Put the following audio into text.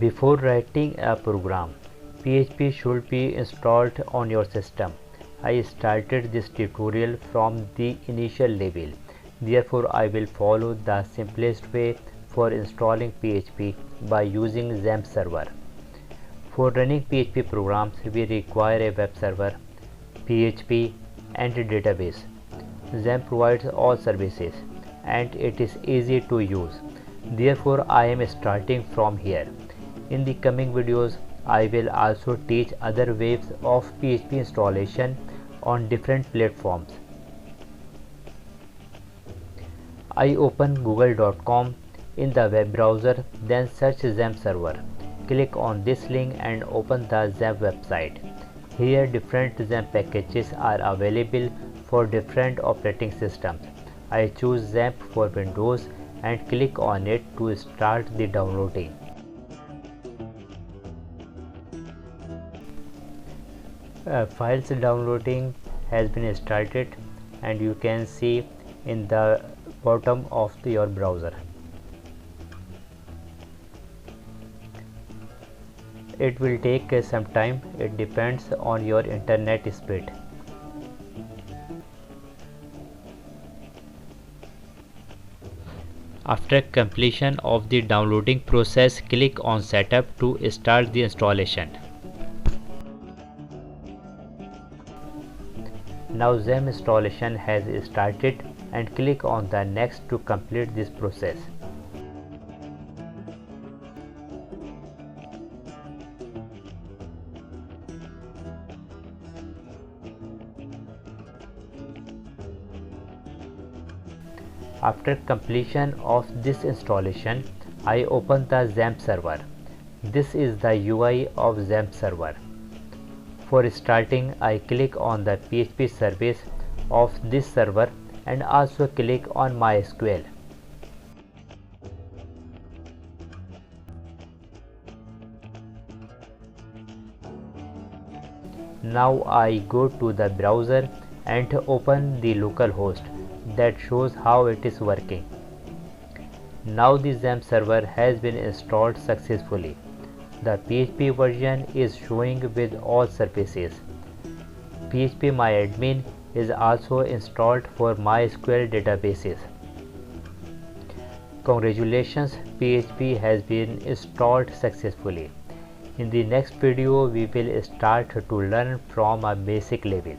Before writing a program, PHP should be installed on your system. I started this tutorial from the initial level. Therefore, I will follow the simplest way for installing PHP by using XAMPP Server. For running PHP programs, we require a web server, PHP, and a database. XAMPP provides all services and it is easy to use. Therefore, I am starting from here. In the coming videos, I will also teach other ways of PHP installation on different platforms. I open google.com in the web browser, then search XAMPP Server. Click on this link and open the XAMPP website. Here different XAMPP packages are available for different operating systems. I choose XAMPP for Windows and click on it to start the downloading. Files downloading has been started and you can see in the bottom of your browser. It will take some time, it depends on your internet speed. After completion of the downloading process, click on Setup to start the installation. Now XAMPP installation has started and click on the next to complete this process. After completion of this installation, I open the XAMPP server. This is the UI of XAMPP server. For starting, I click on the PHP service of this server and also click on MySQL. Now I go to the browser and open the localhost. That shows how it is working. Now the XAMPP server has been installed successfully. The PHP version is showing with all services. PHPMyAdmin is also installed for MySQL databases. Congratulations, PHP has been installed successfully. In the next video, we will start to learn from a basic level.